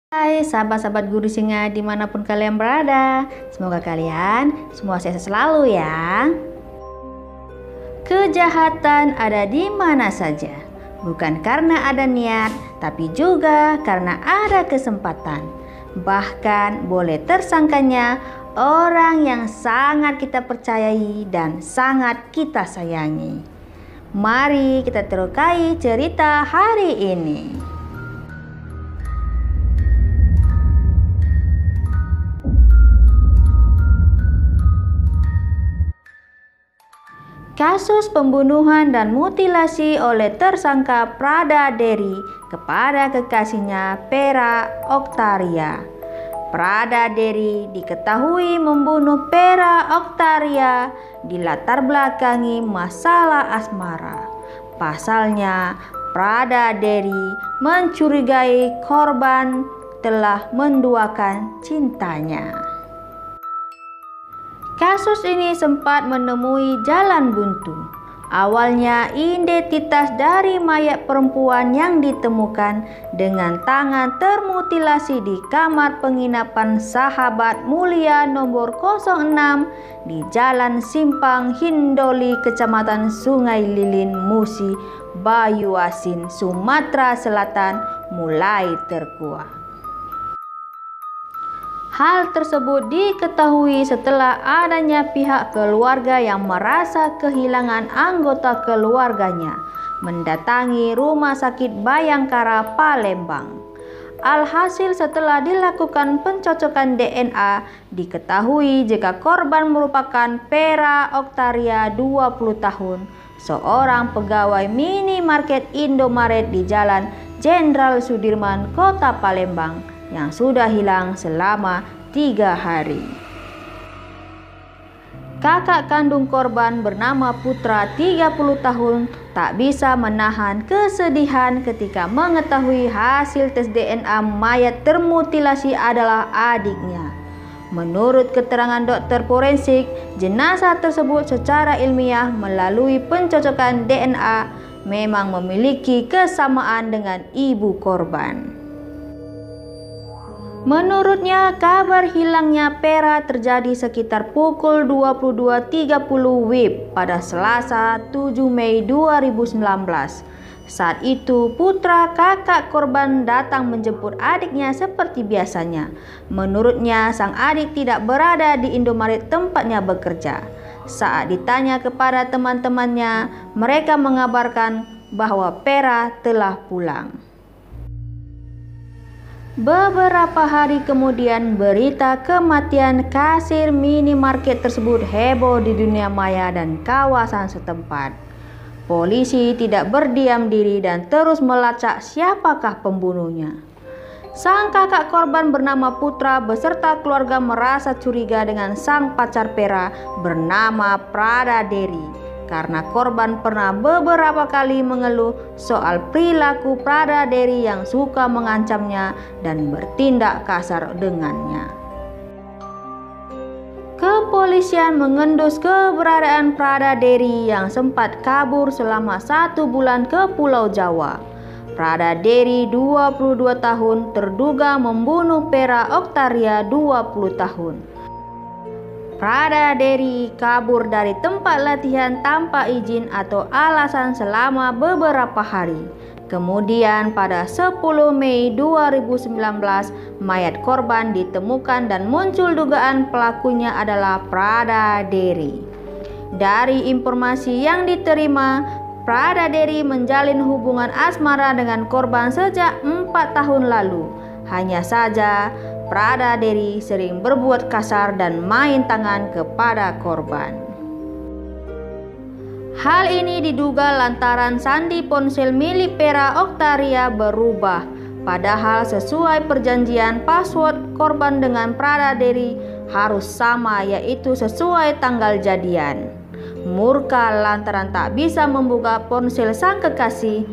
Hai sahabat-sahabat Guru Singa dimanapun kalian berada, semoga kalian semua sehat selalu ya. Kejahatan ada di mana saja, bukan karena ada niat, tapi juga karena ada kesempatan. Bahkan boleh tersangkanya orang yang sangat kita percayai dan sangat kita sayangi. Mari kita terukai cerita hari ini. Kasus pembunuhan dan mutilasi oleh tersangka Prada Dery kepada kekasihnya Pera Oktaria. Prada Dery diketahui membunuh Pera Oktaria dilatar belakangi masalah asmara. Pasalnya, Prada Dery mencurigai korban telah menduakan cintanya. Kasus ini sempat menemui jalan buntu. Awalnya identitas dari mayat perempuan yang ditemukan dengan tangan termutilasi di kamar penginapan Sahabat Mulia nomor 06 di Jalan Simpang Hindoli, Kecamatan Sungai Lilin, Musi, Banyuasin, Sumatera Selatan mulai terkuak. Hal tersebut diketahui setelah adanya pihak keluarga yang merasa kehilangan anggota keluarganya mendatangi Rumah Sakit Bayangkara Palembang. Alhasil setelah dilakukan pencocokan DNA, diketahui jika korban merupakan Pera Oktaria 20 tahun, seorang pegawai minimarket Indomaret di Jalan Jenderal Sudirman, Kota Palembang, yang sudah hilang selama 3 hari. Kakak kandung korban bernama Putra 30 tahun tak bisa menahan kesedihan ketika mengetahui hasil tes DNA mayat termutilasi adalah adiknya. Menurut keterangan dokter forensik, jenazah tersebut secara ilmiah melalui pencocokan DNA memang memiliki kesamaan dengan ibu korban. Menurutnya, kabar hilangnya Pera terjadi sekitar pukul 22.30 WIB pada Selasa 7 Mei 2019. Saat itu, Putra kakak korban datang menjemput adiknya seperti biasanya. Menurutnya, sang adik tidak berada di Indomaret tempatnya bekerja. Saat ditanya kepada teman-temannya, mereka mengabarkan bahwa Pera telah pulang. Beberapa hari kemudian, berita kematian kasir minimarket tersebut heboh di dunia maya dan kawasan setempat. Polisi tidak berdiam diri dan terus melacak siapakah pembunuhnya. Sang kakak korban bernama Putra beserta keluarga merasa curiga dengan sang pacar Pera bernama Prada Dery. Karena korban pernah beberapa kali mengeluh soal perilaku Prada Dery yang suka mengancamnya dan bertindak kasar dengannya. Kepolisian mengendus keberadaan Prada Dery yang sempat kabur selama 1 bulan ke Pulau Jawa. Prada Dery 22 tahun terduga membunuh Pera Oktaria 20 tahun. Prada Dery kabur dari tempat latihan tanpa izin atau alasan selama beberapa hari. Kemudian pada 10 Mei 2019, mayat korban ditemukan dan muncul dugaan pelakunya adalah Prada Dery. Dari informasi yang diterima, Prada Dery menjalin hubungan asmara dengan korban sejak 4 tahun lalu. Hanya saja, Prada Dery sering berbuat kasar dan main tangan kepada korban. Hal ini diduga lantaran sandi ponsel milik Pera Oktaria berubah. Padahal sesuai perjanjian, password korban dengan Prada Dery harus sama, yaitu sesuai tanggal jadian. Murka lantaran tak bisa membuka ponsel sang kekasih,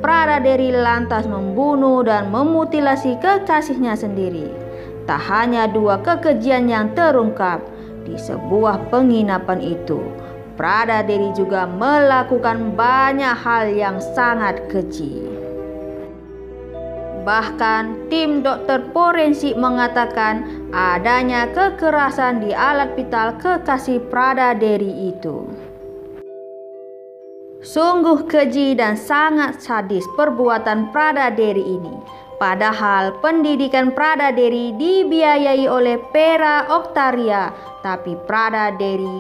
Prada Dery lantas membunuh dan memutilasi kekasihnya sendiri. Tak hanya 2 kekejian yang terungkap di sebuah penginapan itu, Prada Dery juga melakukan banyak hal yang sangat keji. Bahkan tim dokter forensik mengatakan adanya kekerasan di alat vital kekasih Prada Dery itu. Sungguh keji dan sangat sadis perbuatan Prada Dery ini. Padahal pendidikan Prada Dery dibiayai oleh Pera Oktaria, tapi Prada Dery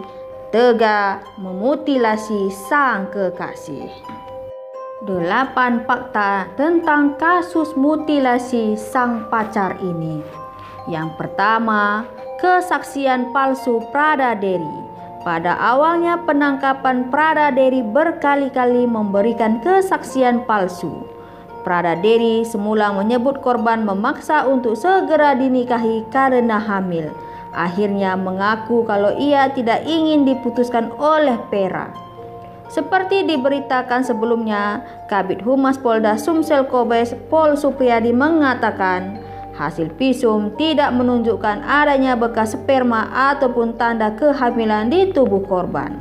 tega memutilasi sang kekasih. 8 fakta tentang kasus mutilasi sang pacar ini. Yang pertama, kesaksian palsu Prada Dery. Pada awalnya penangkapan, Prada Dery berkali-kali memberikan kesaksian palsu. Prada Dery semula menyebut korban memaksa untuk segera dinikahi karena hamil. Akhirnya mengaku kalau ia tidak ingin diputuskan oleh Pera. Seperti diberitakan sebelumnya, Kabid Humas Polda Sumsel Kombes Pol Supriyadi mengatakan hasil visum tidak menunjukkan adanya bekas sperma ataupun tanda kehamilan di tubuh korban.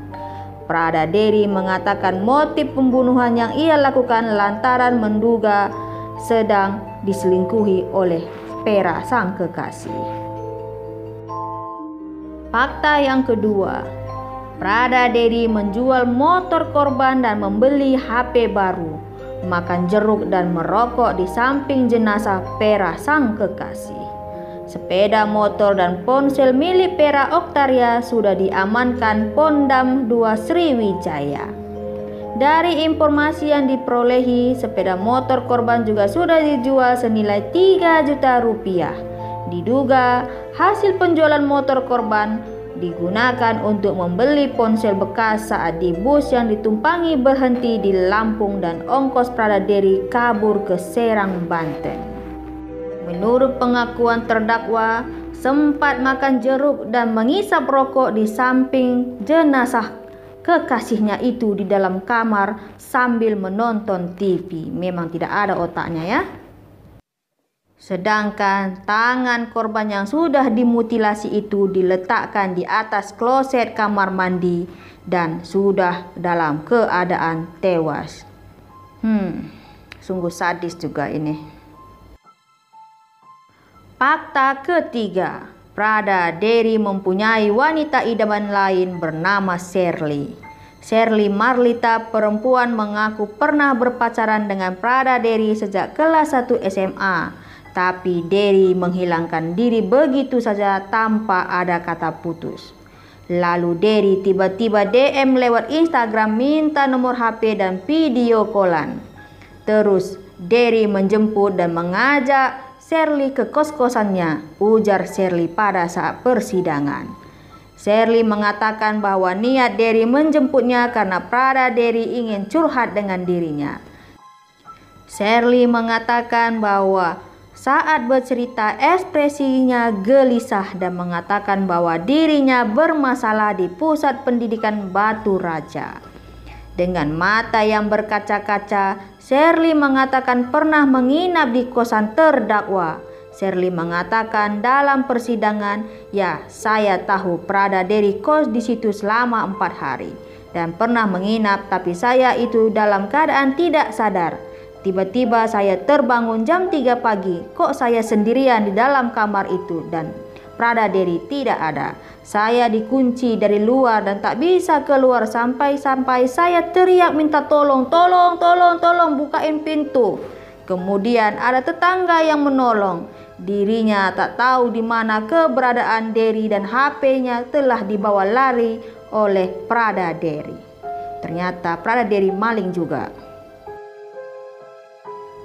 Prada Dery mengatakan motif pembunuhan yang ia lakukan lantaran menduga sedang diselingkuhi oleh Pera sang kekasih. Fakta yang kedua, Prada Dery menjual motor korban dan membeli HP baru, makan jeruk dan merokok di samping jenazah Pera sang kekasih. Sepeda motor dan ponsel milik Pera Oktaria sudah diamankan Pondam 2 Sriwijaya. Dari informasi yang diperolehi, sepeda motor korban juga sudah dijual senilai 3 juta rupiah. Diduga hasil penjualan motor korban digunakan untuk membeli ponsel bekas saat di bus yang ditumpangi berhenti di Lampung dan ongkos Prada Dery kabur ke Serang, Banten. Menurut pengakuan terdakwa, sempat makan jeruk dan mengisap rokok di samping jenazah kekasihnya itu di dalam kamar sambil menonton TV. Memang tidak ada otaknya ya. Sedangkan tangan korban yang sudah dimutilasi itu diletakkan di atas kloset kamar mandi dan sudah dalam keadaan tewas. Sungguh sadis juga ini. Fakta ketiga, Prada Dery mempunyai wanita idaman lain bernama Shirley. Shirley Marlita perempuan mengaku pernah berpacaran dengan Prada Dery sejak kelas 1 SMA. Tapi Dery menghilangkan diri begitu saja tanpa ada kata putus. Lalu Dery tiba-tiba DM lewat Instagram minta nomor HP dan video callan. Terus Dery menjemput dan mengajak Shirley ke kos-kosannya, ujar Shirley pada saat persidangan. Shirley mengatakan bahwa niat Dery menjemputnya karena Prada Dery ingin curhat dengan dirinya. Shirley mengatakan bahwa saat bercerita ekspresinya gelisah dan mengatakan bahwa dirinya bermasalah di pusat pendidikan Batu Raja. Dengan mata yang berkaca-kaca, Shirley mengatakan pernah menginap di kosan terdakwa. Shirley mengatakan dalam persidangan, "Ya, saya tahu Prada Dery kos di situ selama 4 hari dan pernah menginap, tapi saya itu dalam keadaan tidak sadar. Tiba-tiba saya terbangun jam 3 pagi, kok saya sendirian di dalam kamar itu dan Prada Dery tidak ada. Saya dikunci dari luar dan tak bisa keluar sampai-sampai saya teriak minta tolong, bukain pintu. Kemudian ada tetangga yang menolong. Dirinya tak tahu di mana keberadaan Dery dan HP-nya telah dibawa lari oleh Prada Dery." Ternyata Prada Dery maling juga.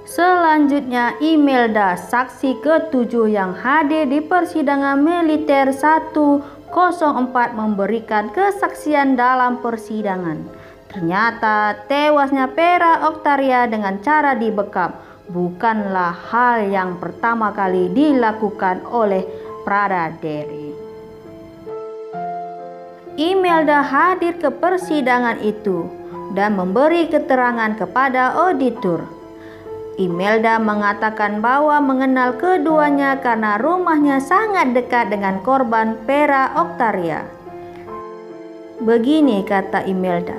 Selanjutnya, Imelda, saksi ke-7 yang hadir di persidangan militer 104 memberikan kesaksian dalam persidangan. Ternyata tewasnya Pera Oktaria dengan cara dibekap bukanlah hal yang pertama kali dilakukan oleh Prada Dery. Imelda hadir ke persidangan itu dan memberi keterangan kepada auditor. Imelda mengatakan bahwa mengenal keduanya karena rumahnya sangat dekat dengan korban Pera Oktaria. Begini kata Imelda,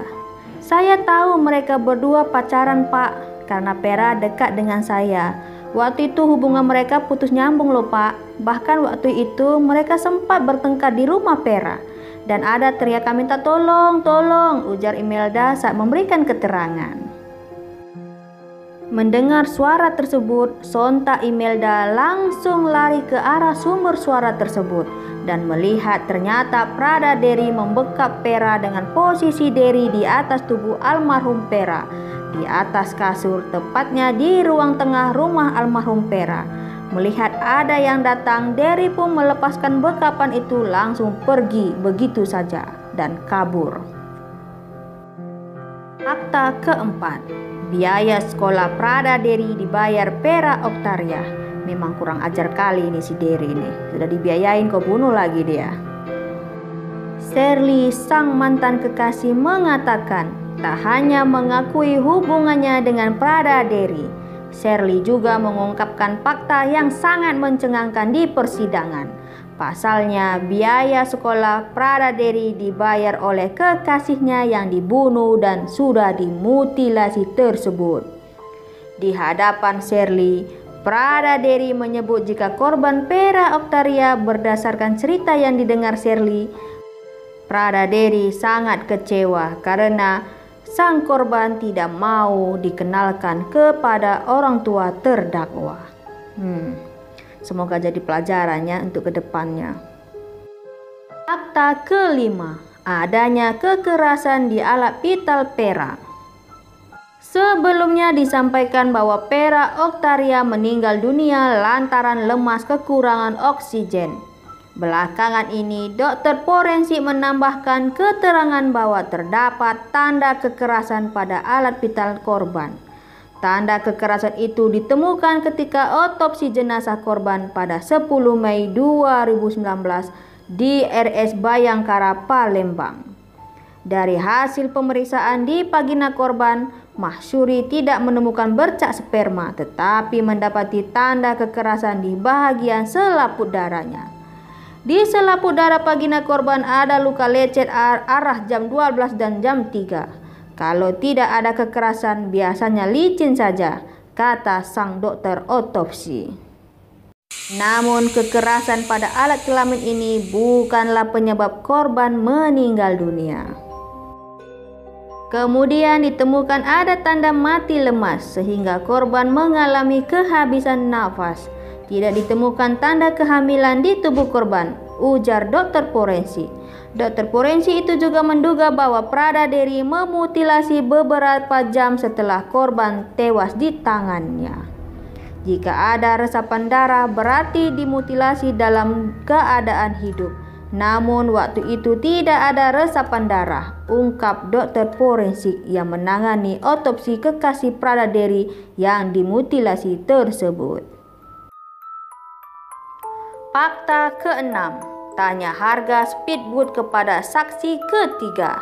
"Saya tahu mereka berdua pacaran, Pak, karena Pera dekat dengan saya. Waktu itu hubungan mereka putus nyambung loh Pak. Bahkan waktu itu mereka sempat bertengkar di rumah Pera. Dan ada teriakan minta tolong, tolong, ujar Imelda saat memberikan keterangan. Mendengar suara tersebut, sontak Imelda langsung lari ke arah sumber suara tersebut dan melihat ternyata Prada Dery membekap Pera dengan posisi Dery di atas tubuh almarhum Pera, di atas kasur, tepatnya di ruang tengah rumah almarhum Pera. Melihat ada yang datang, Dery pun melepaskan bekapan itu langsung pergi begitu saja dan kabur. Fakta keempat, biaya sekolah Prada Dery dibayar Pera Octaria. Memang kurang ajar kali ini si Dery ini. Sudah dibiayain kok bunuh lagi dia. Shirley, sang mantan kekasih, mengatakan tak hanya mengakui hubungannya dengan Prada Dery, Shirley juga mengungkapkan fakta yang sangat mencengangkan di persidangan. Pasalnya, biaya sekolah Prada Dery dibayar oleh kekasihnya yang dibunuh dan sudah dimutilasi tersebut. Di hadapan Shirley, Prada Dery menyebut jika korban Pera Octaria berdasarkan cerita yang didengar Shirley, Prada Dery sangat kecewa karena sang korban tidak mau dikenalkan kepada orang tua terdakwa. Semoga jadi pelajarannya untuk kedepannya. Fakta kelima, adanya kekerasan di alat vital Pera. Sebelumnya disampaikan bahwa Pera Octaria meninggal dunia lantaran lemas kekurangan oksigen. Belakangan ini, dokter forensik menambahkan keterangan bahwa terdapat tanda kekerasan pada alat vital korban. Tanda kekerasan itu ditemukan ketika otopsi jenazah korban pada 10 Mei 2019 di RS Bayangkara, Palembang. Dari hasil pemeriksaan di vagina korban, Mahsyuri tidak menemukan bercak sperma, tetapi mendapati tanda kekerasan di bagian selaput darahnya. Di selaput darah vagina korban ada luka lecet arah jam 12 dan jam 3. Kalau tidak ada kekerasan, biasanya licin saja, kata sang dokter otopsi. Namun kekerasan pada alat kelamin ini bukanlah penyebab korban meninggal dunia. Kemudian ditemukan ada tanda mati lemas sehingga korban mengalami kehabisan nafas. Tidak ditemukan tanda kehamilan di tubuh korban, ujar dokter forensik. Dokter forensik itu juga menduga bahwa Prada Dery memutilasi beberapa jam setelah korban tewas di tangannya. Jika ada resapan darah, berarti dimutilasi dalam keadaan hidup. Namun waktu itu tidak ada resapan darah, ungkap dokter forensik yang menangani otopsi kekasih Prada Dery yang dimutilasi tersebut. Fakta keenam, tanya harga speedboat kepada saksi ketiga.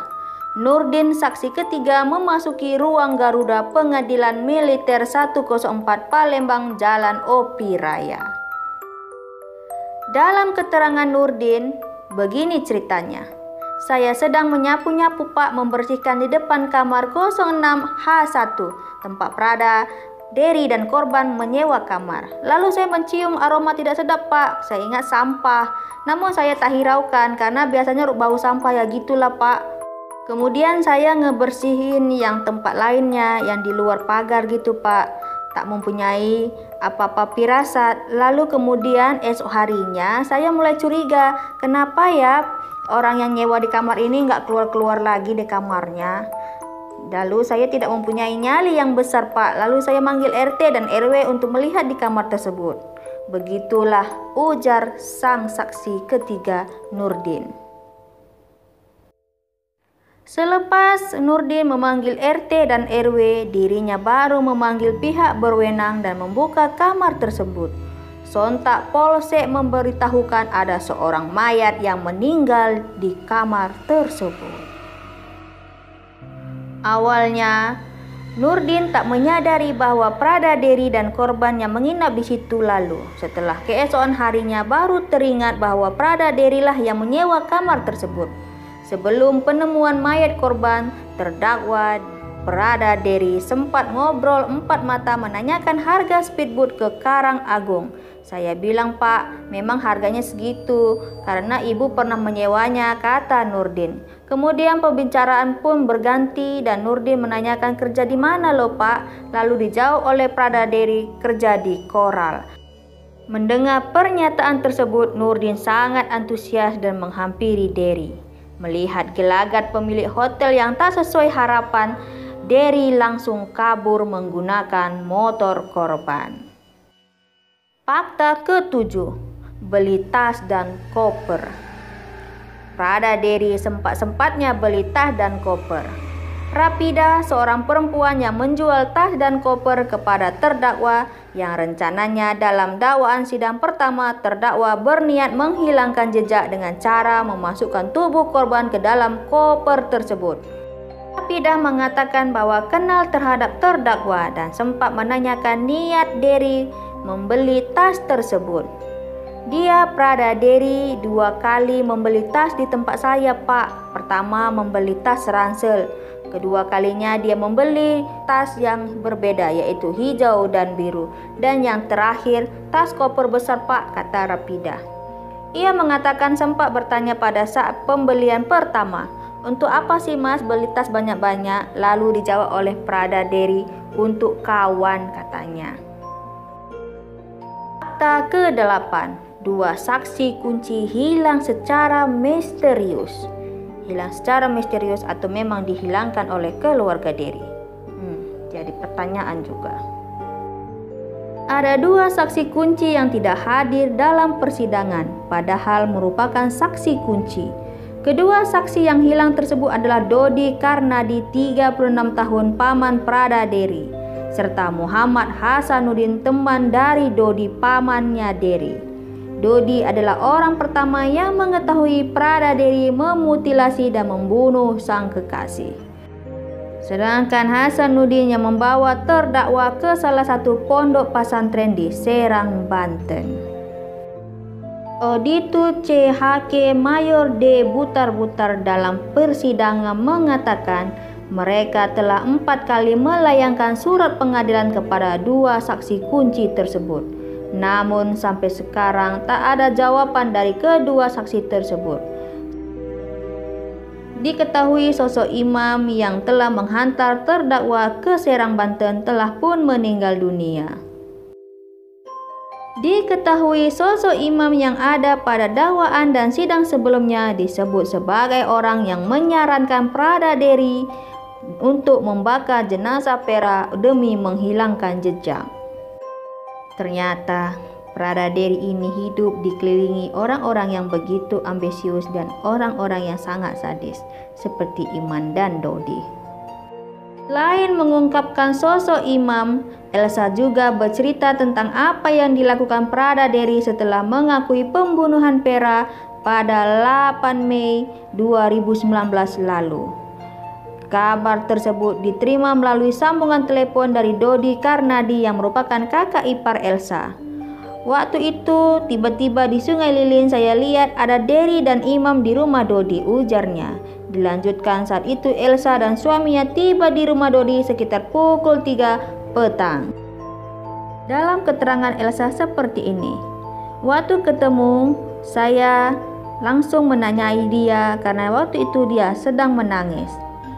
Nurdin, saksi ketiga, memasuki ruang Garuda Pengadilan Militer 104 Palembang, Jalan Opi Raya. Dalam keterangan Nurdin, begini ceritanya. Saya sedang menyapu-nyapu Pak, membersihkan di depan kamar 06H1, tempat Prada Dery dan korban menyewa kamar. Lalu saya mencium aroma tidak sedap Pak. Saya ingat sampah. Namun saya tak hiraukan karena biasanya bau sampah ya gitulah Pak. Kemudian saya ngebersihin yang tempat lainnya yang di luar pagar gitu Pak. Tak mempunyai apa-apa firasat. Lalu kemudian esok harinya saya mulai curiga. Kenapa ya orang yang nyewa di kamar ini nggak keluar-keluar lagi di kamarnya. Lalu saya tidak mempunyai nyali yang besar Pak. Lalu saya manggil RT dan RW untuk melihat di kamar tersebut. Begitulah ujar sang saksi ketiga Nurdin. Selepas Nurdin memanggil RT dan RW, dirinya baru memanggil pihak berwenang dan membuka kamar tersebut. Sontak Polsek memberitahukan ada seorang mayat yang meninggal di kamar tersebut. Awalnya, Nurdin tak menyadari bahwa Prada Dery dan korbannya menginap di situ. Lalu, setelah keesokan harinya baru teringat bahwa Prada Dery lah yang menyewa kamar tersebut. Sebelum penemuan mayat korban, terdakwa Prada Derry sempat ngobrol empat mata menanyakan harga speedboat ke Karang Agung. Saya bilang, "Pak, memang harganya segitu karena ibu pernah menyewanya," kata Nurdin. Kemudian pembicaraan pun berganti dan Nurdin menanyakan kerja di mana loh Pak. Lalu dijawab oleh Prada Derry, kerja di Coral. Mendengar pernyataan tersebut, Nurdin sangat antusias dan menghampiri Derry. Melihat gelagat pemilik hotel yang tak sesuai harapan, Derry langsung kabur menggunakan motor korban. Fakta ke-7, beli tas dan koper. Prada Derry sempat-sempatnya beli tas dan koper. Rapida, seorang perempuan yang menjual tas dan koper kepada terdakwa yang rencananya dalam dakwaan sidang pertama terdakwa berniat menghilangkan jejak dengan cara memasukkan tubuh korban ke dalam koper tersebut. Rapida mengatakan bahwa kenal terhadap terdakwa dan sempat menanyakan niat Derry membeli tas tersebut. Dia, Prada Derry, 2 kali membeli tas di tempat saya, Pak. Pertama membeli tas ransel. Kedua kalinya dia membeli tas yang berbeda, yaitu hijau dan biru. Dan yang terakhir, tas koper besar, Pak, kata Rapida. Ia mengatakan sempat bertanya pada saat pembelian pertama, "Untuk apa sih Mas beli tas banyak-banyak?" Lalu dijawab oleh Prada Derry, "Untuk kawan," katanya. Fakta ke-8, 2 saksi kunci hilang secara misterius. Hilang secara misterius atau memang dihilangkan oleh keluarga Derry? Jadi pertanyaan juga. Ada 2 saksi kunci yang tidak hadir dalam persidangan, padahal merupakan saksi kunci. Kedua saksi yang hilang tersebut adalah Dodi Karnadi, 36 tahun, paman Prada Derry, serta Muhammad Hasanuddin, teman dari Dodi, pamannya Derry. Dodi adalah orang pertama yang mengetahui Prada Derry memutilasi dan membunuh sang kekasih. Sedangkan Hasanuddin yang membawa terdakwa ke salah satu pondok pesantren di Serang, Banten. Auditu CHK Mayor D. Butar-Butar dalam persidangan mengatakan mereka telah 4 kali melayangkan surat pengadilan kepada 2 saksi kunci tersebut. Namun sampai sekarang tak ada jawaban dari kedua saksi tersebut. Diketahui sosok imam yang telah menghantar terdakwa ke Serang, Banten telah pun meninggal dunia. Diketahui sosok imam yang ada pada dakwaan dan sidang sebelumnya disebut sebagai orang yang menyarankan Prada Derry untuk membakar jenazah Vera demi menghilangkan jejak. Ternyata Prada Derry ini hidup dikelilingi orang-orang yang begitu ambisius dan orang-orang yang sangat sadis seperti Iman dan Dodi. Selain mengungkapkan sosok imam, Elsa juga bercerita tentang apa yang dilakukan Prada Derry setelah mengakui pembunuhan Vera pada 8 Mei 2019 lalu. Kabar tersebut diterima melalui sambungan telepon dari Dodi Karnadi yang merupakan kakak ipar Elsa. "Waktu itu tiba-tiba di Sungai Lilin saya lihat ada Derry dan Imam di rumah Dodi," ujarnya. Dilanjutkan saat itu Elsa dan suaminya tiba di rumah Dodi sekitar pukul 3 petang. Dalam keterangan Elsa seperti ini, "Waktu ketemu saya langsung menanyai dia karena waktu itu dia sedang menangis.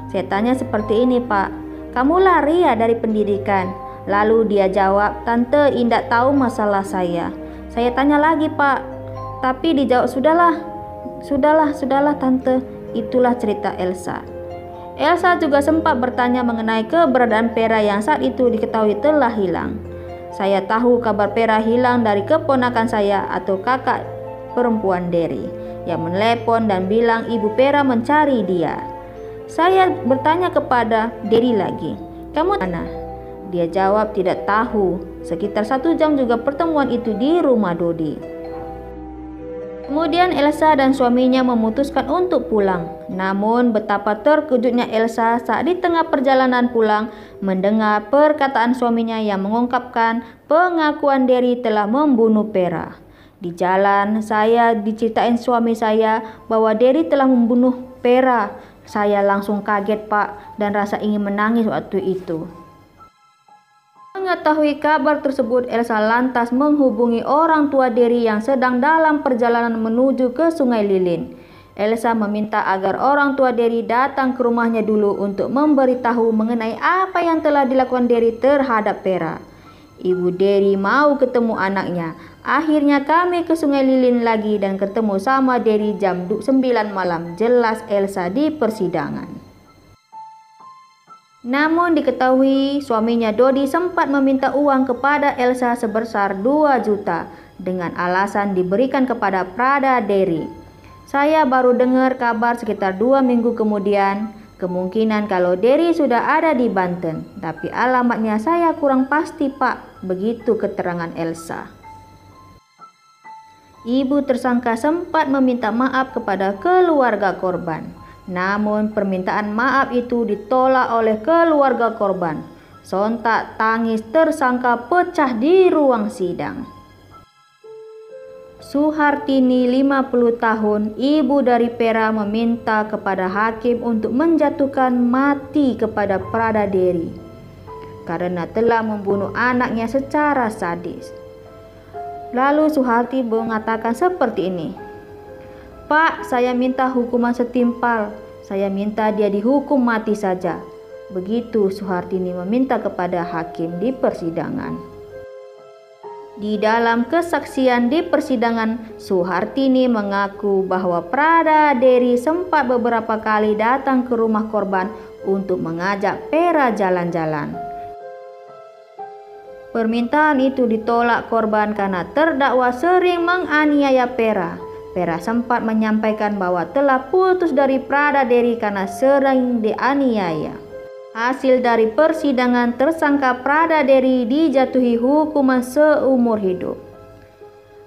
Saya tanya seperti ini, Pak, kamu lari ya dari pendidikan?" Lalu dia jawab, "Tante indak tahu masalah saya." Saya tanya lagi, Pak, tapi dijawab, Sudahlah Tante." Itulah cerita Elsa. Elsa juga sempat bertanya mengenai keberadaan Vera yang saat itu diketahui telah hilang. "Saya tahu kabar Vera hilang dari keponakan saya atau kakak perempuan Derry yang menelepon dan bilang ibu Vera mencari dia. Saya bertanya kepada Derry lagi, 'Kamu mana?' Dia jawab tidak tahu. Sekitar 1 jam juga pertemuan itu di rumah Dodi." Kemudian Elsa dan suaminya memutuskan untuk pulang. Namun betapa terkejutnya Elsa saat di tengah perjalanan pulang mendengar perkataan suaminya yang mengungkapkan pengakuan Derry telah membunuh Vera. "Di jalan saya diceritain suami saya bahwa Derry telah membunuh Vera. Saya langsung kaget, Pak, dan rasa ingin menangis waktu itu. Mengetahui kabar tersebut, Elsa lantas menghubungi orang tua Derry yang sedang dalam perjalanan menuju ke Sungai Lilin. Elsa meminta agar orang tua Derry datang ke rumahnya dulu untuk memberitahu mengenai apa yang telah dilakukan Derry terhadap Vera. Ibu Derry mau ketemu anaknya. Akhirnya kami ke Sungai Lilin lagi dan ketemu sama Derry jam 9 malam, jelas Elsa di persidangan. Namun diketahui suaminya Dodi sempat meminta uang kepada Elsa sebesar 2 juta dengan alasan diberikan kepada Prada Derry. Saya baru dengar kabar sekitar 2 minggu kemudian, kemungkinan kalau Derry sudah ada di Banten, tapi alamatnya saya kurang pasti, Pak, begitu keterangan Elsa. Ibu tersangka sempat meminta maaf kepada keluarga korban. Namun permintaan maaf itu ditolak oleh keluarga korban. Sontak tangis tersangka pecah di ruang sidang. Suhartini 50 tahun, ibu dari Vera, meminta kepada hakim untuk menjatuhkan mati kepada Prada Derry karena telah membunuh anaknya secara sadis. Lalu Suharti mengatakan seperti ini, "Pak, saya minta hukuman setimpal. Saya minta dia dihukum mati saja." Begitu Suhartini meminta kepada hakim di persidangan. Di dalam kesaksian di persidangan, Suhartini mengaku bahwa Prada Derry sempat beberapa kali datang ke rumah korban untuk mengajak Vera jalan-jalan. Permintaan itu ditolak korban karena terdakwa sering menganiaya Vera. Vera sempat menyampaikan bahwa telah putus dari Prada Derry karena sering dianiaya. Hasil dari persidangan, tersangka Prada Derry dijatuhi hukuman seumur hidup.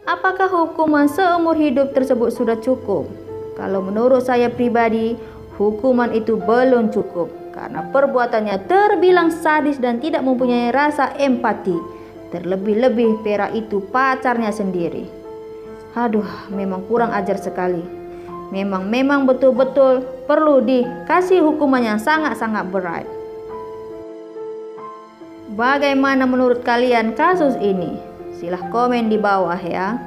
Apakah hukuman seumur hidup tersebut sudah cukup? Kalau menurut saya pribadi, hukuman itu belum cukup karena perbuatannya terbilang sadis dan tidak mempunyai rasa empati. Terlebih-lebih Vera itu pacarnya sendiri. Aduh, memang kurang ajar sekali. Memang betul-betul perlu dikasih hukuman yang sangat-sangat berat. Bagaimana menurut kalian kasus ini? Silahkan komen di bawah ya.